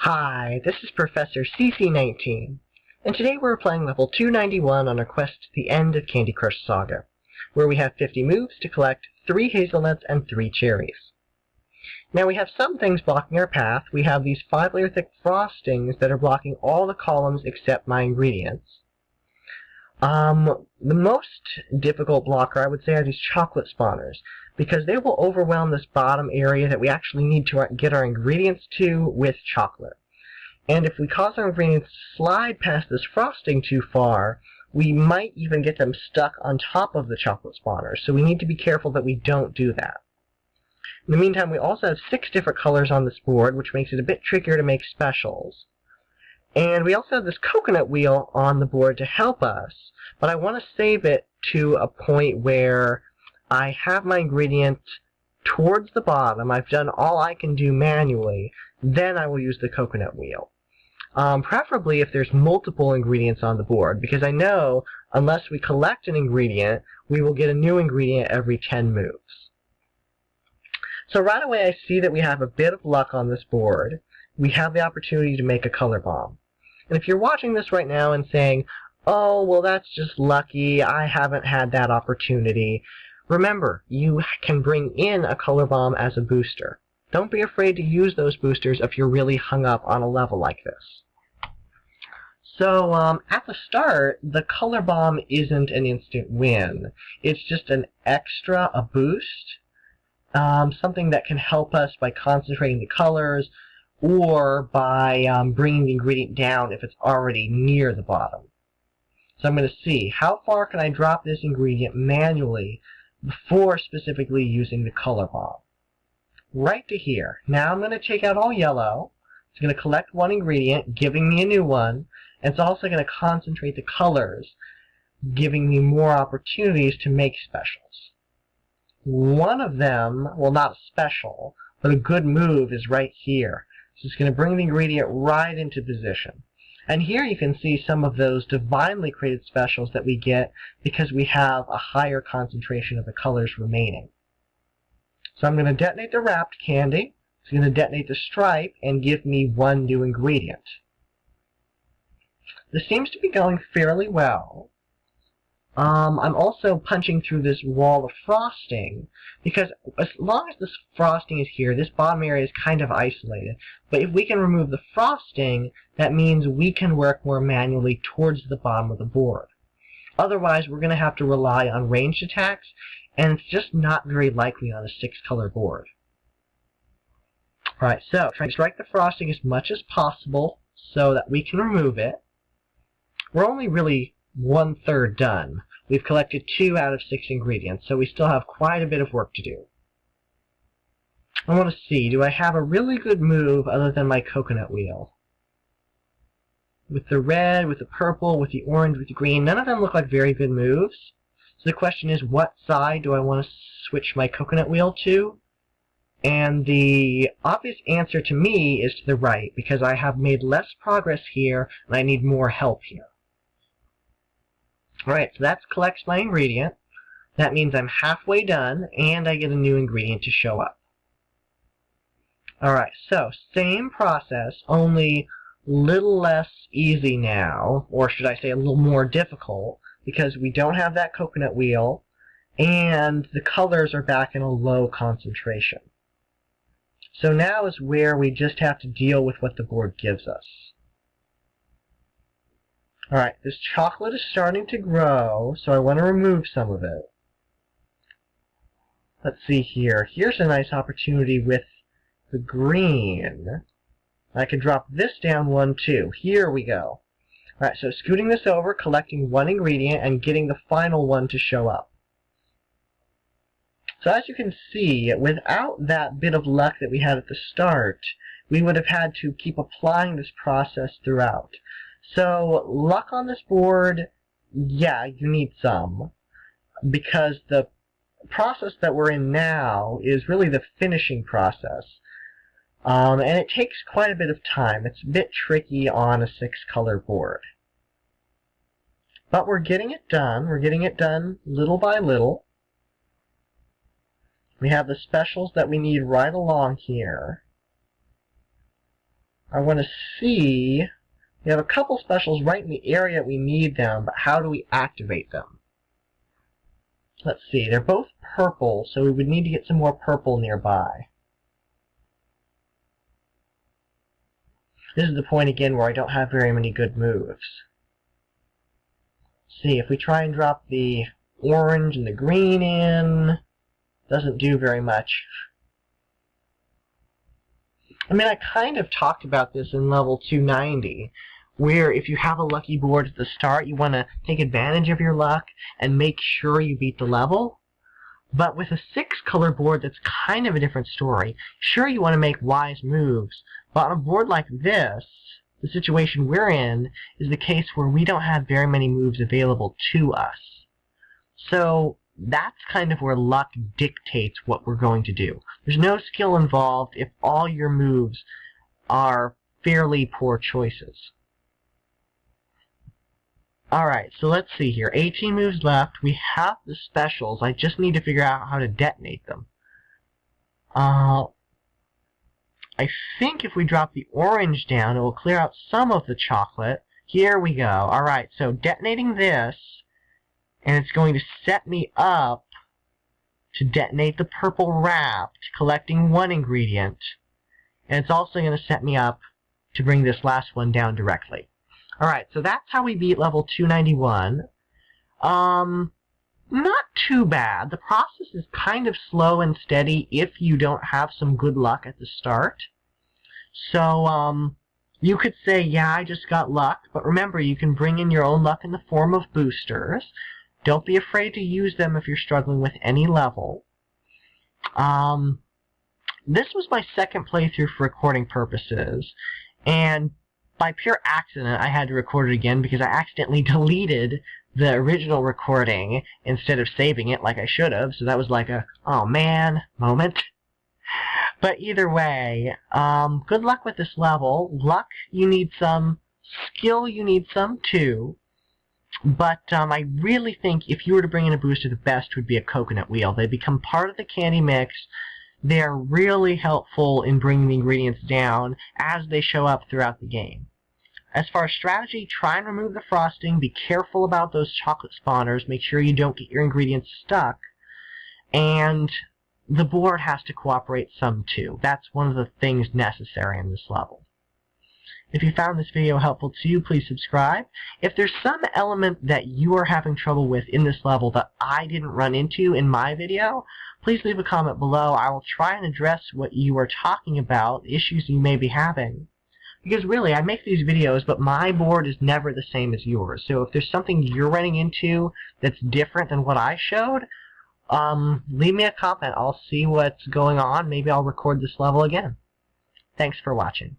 Hi, this is Professor CC19, and today we're playing level 291 on our quest to the end of Candy Crush Saga, where we have 50 moves to collect 3 hazelnuts and 3 cherries. Now we have some things blocking our path. We have these 5-layer thick frostings that are blocking all the columns except my ingredients. The most difficult blocker, I would say, are these chocolate spawners, because they will overwhelm this bottom area that we actually need to get our ingredients to with chocolate. And if we cause our ingredients to slide past this frosting too far, we might even get them stuck on top of the chocolate spawners, so we need to be careful that we don't do that. In the meantime, we also have 6 different colors on this board, which makes it a bit trickier to make specials. And we also have this coconut wheel on the board to help us, but I want to save it to a point where I have my ingredient towards the bottom. I've done all I can do manually. Then I will use the coconut wheel. Preferably if there's multiple ingredients on the board, because I know unless we collect an ingredient, we will get a new ingredient every 10 moves. So right away I see that we have a bit of luck on this board. We have the opportunity to make a color bomb. And if you're watching this right now and saying, oh, well, that's just lucky, I haven't had that opportunity, remember, you can bring in a color bomb as a booster. Don't be afraid to use those boosters if you're really hung up on a level like this. So, at the start, the color bomb isn't an instant win. It's just an extra, a boost, something that can help us by concentrating the colors, or by bringing the ingredient down if it's already near the bottom. So I'm going to see how far can I drop this ingredient manually before specifically using the color bomb. Right to here. Now I'm going to take out all yellow. It's going to collect one ingredient, giving me a new one, and it's also going to concentrate the colors, giving me more opportunities to make specials. One of them, well, not special, but a good move is right here. So it's going to bring the ingredient right into position. And here you can see some of those divinely created specials that we get because we have a higher concentration of the colors remaining. So I'm going to detonate the wrapped candy. It's going to detonate the stripe and give me one new ingredient. This seems to be going fairly well. I'm also punching through this wall of frosting because as long as this frosting is here, this bottom area is kind of isolated. But if we can remove the frosting, that means we can work more manually towards the bottom of the board. Otherwise, we're going to have to rely on ranged attacks, and it's just not very likely on a 6-color board. Alright, so trying to strike the frosting as much as possible so that we can remove it. We're only really 1/3 done. We've collected 2 out of 6 ingredients, so we still have quite a bit of work to do. I want to see, do I have a really good move other than my coconut wheel? With the red, with the purple, with the orange, with the green, none of them look like very good moves. So the question is, what side do I want to switch my coconut wheel to? And the obvious answer to me is to the right, because I have made less progress here, and I need more help here. Alright, so that collects my ingredient. That means I'm halfway done, and I get a new ingredient to show up. Alright, so same process, only a little less easy now, or should I say a little more difficult, because we don't have that coconut wheel, and the colors are back in a low concentration. So now is where we just have to deal with what the board gives us. Alright, this chocolate is starting to grow, so I want to remove some of it. Let's see here. Here's a nice opportunity with the green. I can drop this down 1 too. Here we go. Alright, so scooting this over, collecting one ingredient, and getting the final one to show up. So as you can see, without that bit of luck that we had at the start, we would have had to keep applying this process throughout. So, luck on this board, yeah, you need some, because the process that we're in now is really the finishing process. And it takes quite a bit of time. It's a bit tricky on a 6-color board. But we're getting it done. We're getting it done little by little. We have the specials that we need right along here. I want to see, we have a couple specials right in the area we need them, but how do we activate them? Let's see, they're both purple, so we would need to get some more purple nearby. This is the point again where I don't have very many good moves. See, if we try and drop the orange and the green in, doesn't do very much. I mean, I kind of talked about this in level 290, where if you have a lucky board at the start, you want to take advantage of your luck and make sure you beat the level. But with a 6-color board, that's kind of a different story. Sure, you want to make wise moves, but on a board like this, the situation we're in is the case where we don't have very many moves available to us. So that's kind of where luck dictates what we're going to do. There's no skill involved if all your moves are fairly poor choices. Alright, so let's see here. 18 moves left. We have the specials. I just need to figure out how to detonate them. I think if we drop the orange down, it will clear out some of the chocolate. Here we go. Alright, so detonating this, and it's going to set me up to detonate the purple wrapped, collecting one ingredient. And it's also going to set me up to bring this last one down directly. Alright, so that's how we beat level 291. Not too bad. The process is kind of slow and steady if you don't have some good luck at the start. So, you could say, yeah, I just got luck, but remember, you can bring in your own luck in the form of boosters. Don't be afraid to use them if you're struggling with any level. This was my second playthrough for recording purposes, and by pure accident, I had to record it again because I accidentally deleted the original recording instead of saving it like I should have, so that was like a, oh man, moment. But either way, good luck with this level. Luck, you need some. Skill, you need some too. But I really think if you were to bring in a booster, the best would be a coconut wheel. They become part of the candy mix. They're really helpful in bringing the ingredients down as they show up throughout the game. As far as strategy, try and remove the frosting. Be careful about those chocolate spawners. Make sure you don't get your ingredients stuck. And the board has to cooperate some too. That's one of the things necessary in this level. If you found this video helpful to you, please subscribe. If there's some element that you are having trouble with in this level that I didn't run into in my video, please leave a comment below. I will try and address what you are talking about, issues you may be having. Because really, I make these videos, but my board is never the same as yours. So if there's something you're running into that's different than what I showed, leave me a comment. I'll see what's going on. Maybe I'll record this level again. Thanks for watching.